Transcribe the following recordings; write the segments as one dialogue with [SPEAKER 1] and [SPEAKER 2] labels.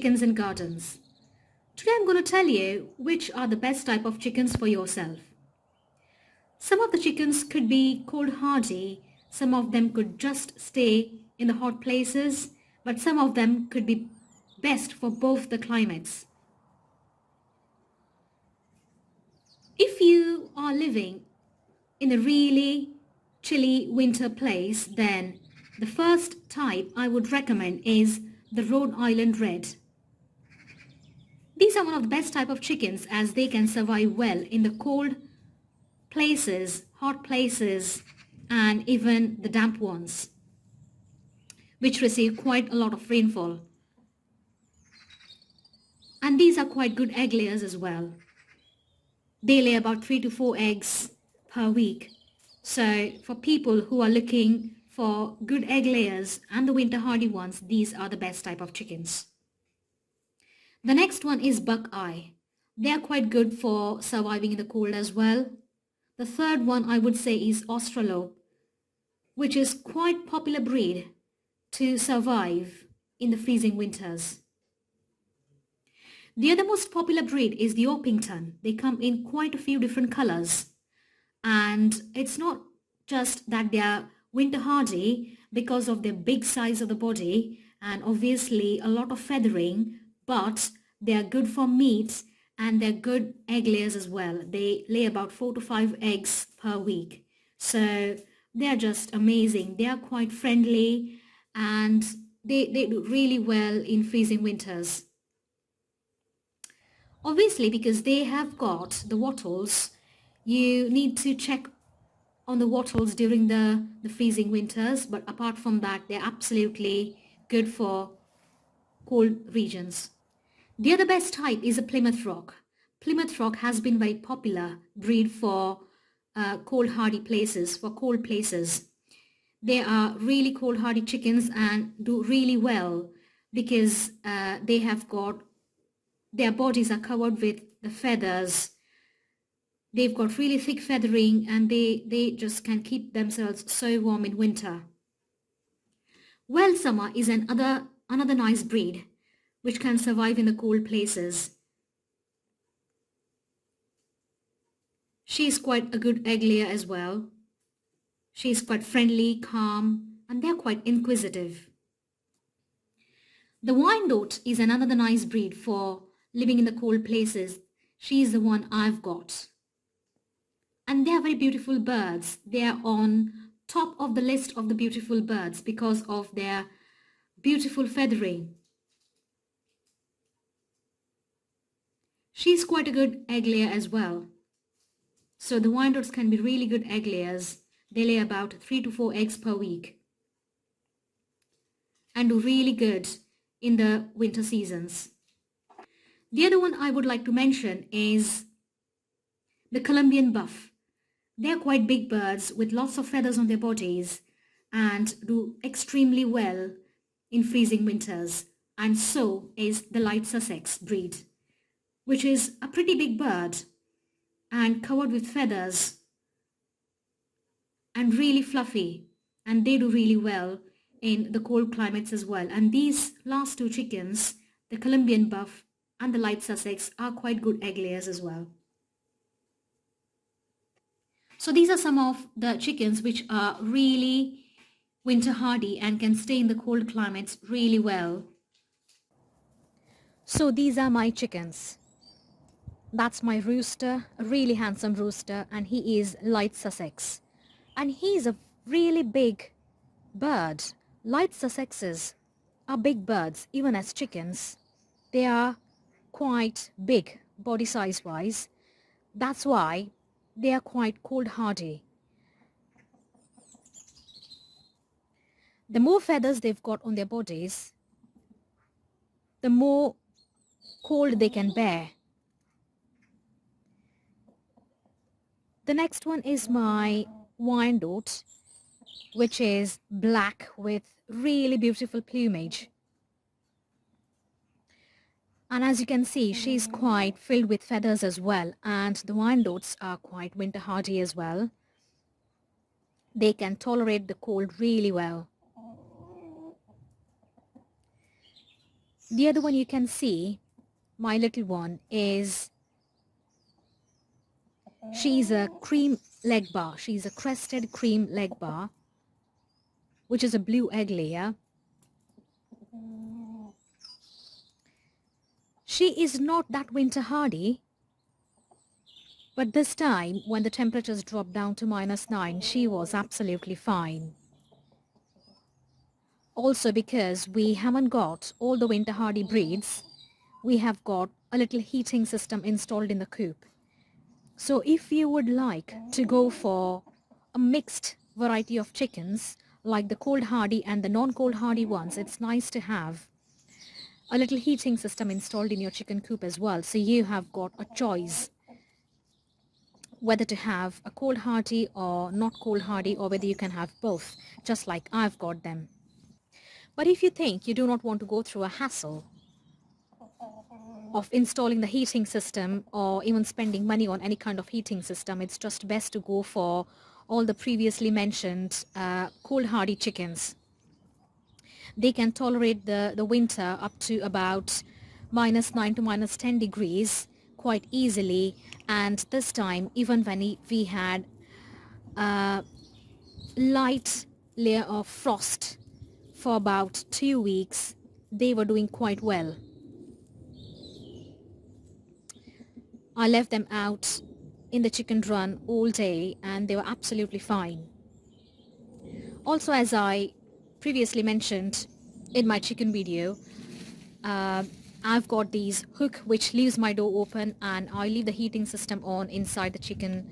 [SPEAKER 1] chickens in gardens. Today I'm going to tell you which are the best type of chickens for yourself. Some of the chickens could be cold hardy, some of them could just stay in the hot places, but some of them could be best for both the climates. If you are living in a really chilly winter place, then the first type I would recommend is the Rhode Island Red. These are one of the best type of chickens as they can survive well in the cold places, hot places, and even the damp ones, which receive quite a lot of rainfall. And these are quite good egg layers as well. They lay about 3 to 4 eggs per week. So for people who are looking for good egg layers and the winter hardy ones, these are the best type of chickens. The next one is Buckeye. They are quite good for surviving in the cold as well. The third one I would say is Australope, which is quite popular breed to survive in the freezing winters. The other most popular breed is the Orpington. They come in quite a few different colors. And it's not just that they are winter hardy because of their big size of the body and obviously a lot of feathering, but they are good for meat and they're good egg layers as well. They lay about 4 to 5 eggs per week. So they are just amazing. They are quite friendly and they do really well in freezing winters. Obviously, because they have got the wattles, you need to check on the wattles during the freezing winters, but apart from that, they're absolutely good for cold regions. The other best type is a Plymouth Rock. Plymouth Rock has been very popular breed for cold hardy places, for cold places. They are really cold hardy chickens and do really well because they have got, their bodies are covered with the feathers. They've got really thick feathering and they just can keep themselves so warm in winter. Welsummer is another nice breed which can survive in the cold places. She is quite a good egg layer as well. She is quite friendly, calm, and they're quite inquisitive. The Wyandotte is another nice breed for living in the cold places. She is the one I've got. And they are very beautiful birds. They are on top of the list of the beautiful birds because of their beautiful feathering. She's quite a good egg layer as well. So the Wyandottes can be really good egg layers. They lay about 3 to 4 eggs per week and do really good in the winter seasons. The other one I would like to mention is the Columbian Buff. They're quite big birds with lots of feathers on their bodies and do extremely well in freezing winters. And so is the Light Sussex breed, which is a pretty big bird and covered with feathers and really fluffy, and they do really well in the cold climates as well. And these last two chickens, the Columbian Buff and the Light Sussex, are quite good egg layers as well. So these are some of the chickens which are really winter hardy and can stay in the cold climates really well. So these are my chickens. That's my rooster, a really handsome rooster, and he is Light Sussex. And he's a really big bird. Light Sussexes are big birds, even as chickens. They are quite big body size wise. That's why they are quite cold hardy. The more feathers they've got on their bodies, the more cold they can bear. The next one is my Wyandotte, which is black with really beautiful plumage. And as you can see, she's quite filled with feathers as well, and the Wyandottes are quite winter hardy as well. They can tolerate the cold really well. The other one you can see, my little one, is she's a cream leg bar. She's a crested cream leg bar, which is a blue egg layer. She is not that winter hardy, but this time when the temperatures dropped down to -9, she was absolutely fine. Also because we haven't got all the winter hardy breeds, we have got a little heating system installed in the coop. So if you would like to go for a mixed variety of chickens, like the cold hardy and the non-cold hardy ones, it's nice to have a little heating system installed in your chicken coop as well. So you have got a choice whether to have a cold hardy or not cold hardy, or whether you can have both, just like I've got them. But if you think you do not want to go through a hassle of installing the heating system or even spending money on any kind of heating system, it's just best to go for all the previously mentioned cold hardy chickens. They can tolerate the winter up to about -9 to -10 degrees quite easily. And this time, even when we had a light layer of frost for about 2 weeks, they were doing quite well. I left them out in the chicken run all day and they were absolutely fine. Also, as I previously mentioned in my chicken video, I've got these hook which leaves my door open, and I leave the heating system on inside the chicken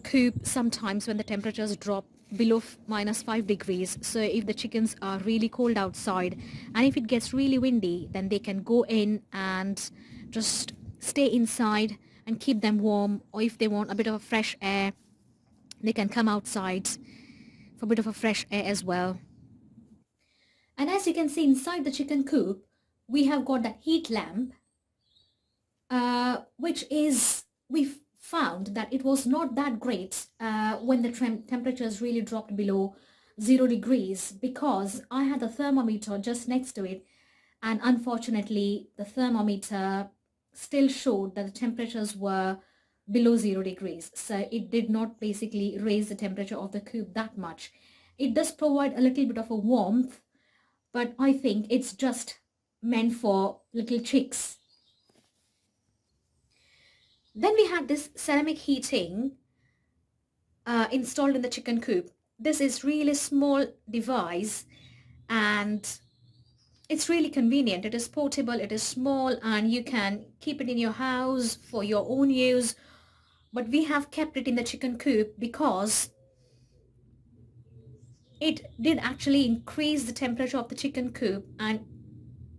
[SPEAKER 1] coop sometimes when the temperatures drop below -5 degrees. So if the chickens are really cold outside and if it gets really windy, then they can go in and just stay inside and keep them warm. Or if they want a bit of a fresh air, they can come outside for a bit of a fresh air as well. And as you can see inside the chicken coop, we have got that heat lamp, which is, we found that it was not that great when the temperatures really dropped below 0 degrees, because I had the thermometer just next to it, and unfortunately the thermometer still showed that the temperatures were below 0 degrees. So it did not basically raise the temperature of the coop that much. It does provide a little bit of a warmth, but I think it's just meant for little chicks. Then we had this ceramic heating installed in the chicken coop. This is really small device and it's really convenient. It is portable, it is small, and you can keep it in your house for your own use. But we have kept it in the chicken coop because it did actually increase the temperature of the chicken coop and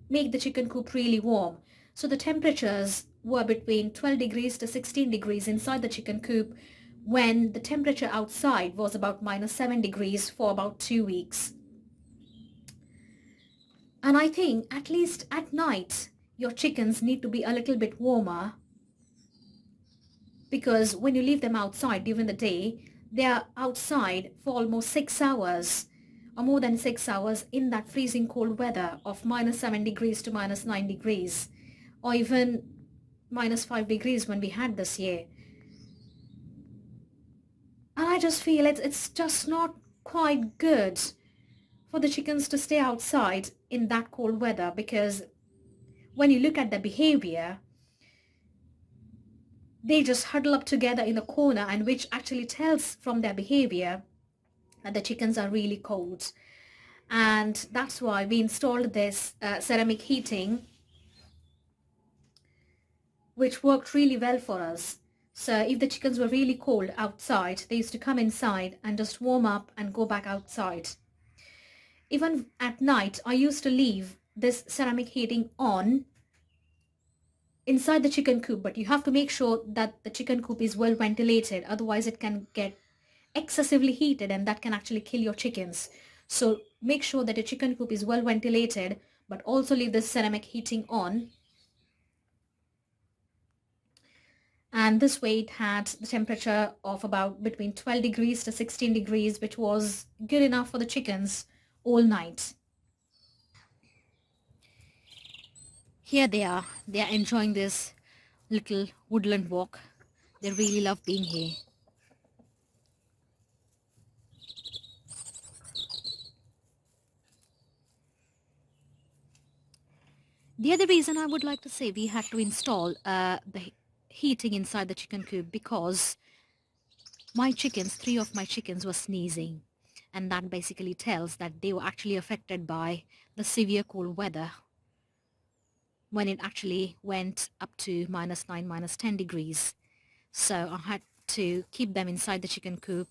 [SPEAKER 1] make the chicken coop really warm. So the temperatures were between 12 degrees to 16 degrees inside the chicken coop, when the temperature outside was about -7 degrees for about 2 weeks. And I think at least at night, your chickens need to be a little bit warmer, because when you leave them outside during the day, they are outside for almost 6 hours or more than 6 hours in that freezing cold weather of -7 degrees to -9 degrees, or even -5 degrees when we had this year. And I just feel it's just not quite good for the chickens to stay outside in that cold weather, because when you look at their behavior, they just huddle up together in a corner, and which actually tells from their behavior that the chickens are really cold. And that's why we installed this ceramic heating, which worked really well for us. So if the chickens were really cold outside, they used to come inside and just warm up and go back outside. Even at night, I used to leave this ceramic heating on inside the chicken coop, but you have to make sure that the chicken coop is well ventilated, otherwise it can get excessively heated and that can actually kill your chickens. So make sure that your chicken coop is well ventilated, but also leave the ceramic heating on. And this way it had the temperature of about between 12 degrees to 16 degrees, which was good enough for the chickens all night. Here they are. They are enjoying this little woodland walk. They really love being here. The other reason I would like to say we had to install the heating inside the chicken coop because my chickens, 3 of my chickens were sneezing, and that basically tells that they were actually affected by the severe cold weather when it actually went up to -9, -10 degrees. So I had to keep them inside the chicken coop,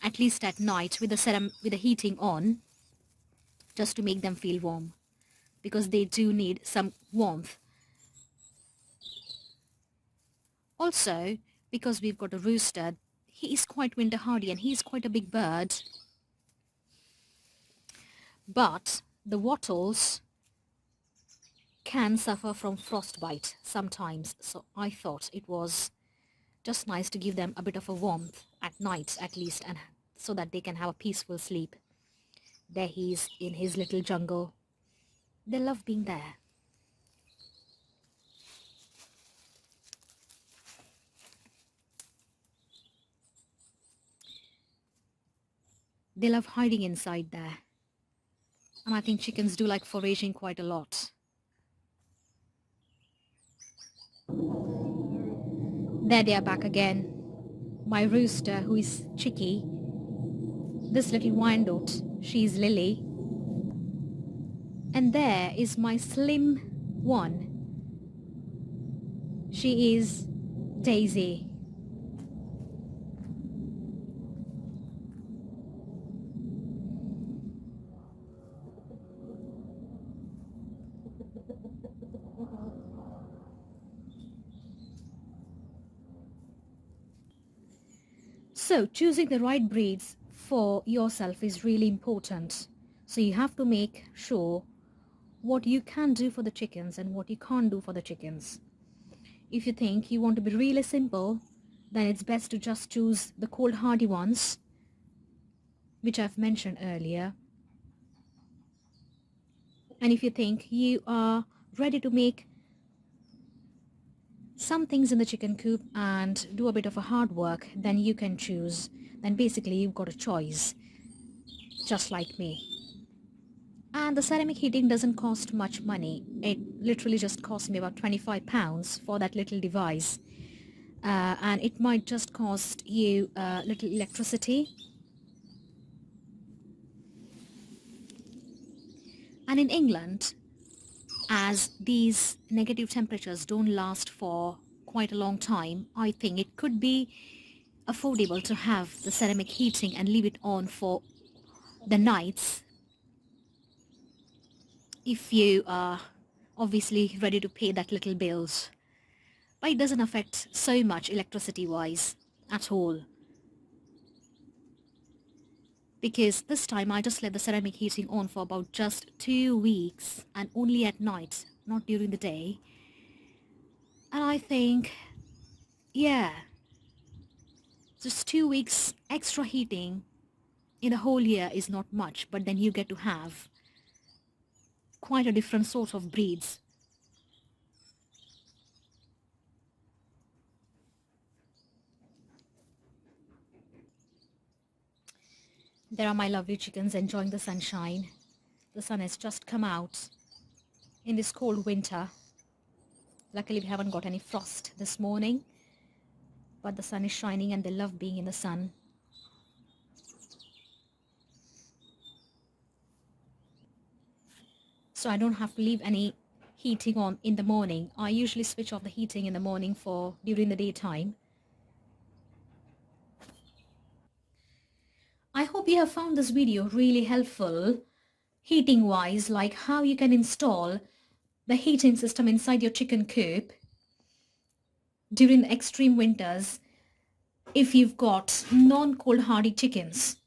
[SPEAKER 1] at least at night, with the heating on, just to make them feel warm, because they do need some warmth. Also, because we've got a rooster, he is quite winter hardy and he is quite a big bird. But the wattles can suffer from frostbite sometimes, so I thought it was just nice to give them a bit of a warmth at night at least, and so that they can have a peaceful sleep. There he is in his little jungle. They love being there. They love hiding inside there. And I think chickens do like foraging quite a lot. There they are back again. My rooster, who is Chicky. This little Wyandotte, she's Lily. And there is my slim one. She is Daisy. So choosing the right breeds for yourself is really important. So you have to make sure what you can do for the chickens and what you can't do for the chickens. If you think you want to be really simple, then it's best to just choose the cold hardy ones, which I've mentioned earlier. And if you think you are ready to make some things in the chicken coop and do a bit of a hard work, then you can choose. Then basically you've got a choice, just like me. And the ceramic heating doesn't cost much money. It literally just cost me about £25 for that little device. And it might just cost you a little electricity. And in England, as these negative temperatures don't last for quite a long time, I think it could be affordable to have the ceramic heating and leave it on for the nights if you are obviously ready to pay that little bills. But it doesn't affect so much electricity wise at all, because this time I just let the ceramic heating on for about just 2 weeks, and only at night, not during the day. And I think, yeah, just 2 weeks extra heating in a whole year is not much, but then you get to have quite a different sort of breeds. There are my lovely chickens enjoying the sunshine. The sun has just come out in this cold winter. Luckily we haven't got any frost this morning, but the sun is shining and they love being in the sun. So I don't have to leave any heating on in the morning. I usually switch off the heating in the morning for during the daytime. I hope you have found this video really helpful heating wise, like how you can install the heating system inside your chicken coop during the extreme winters if you've got non-cold hardy chickens.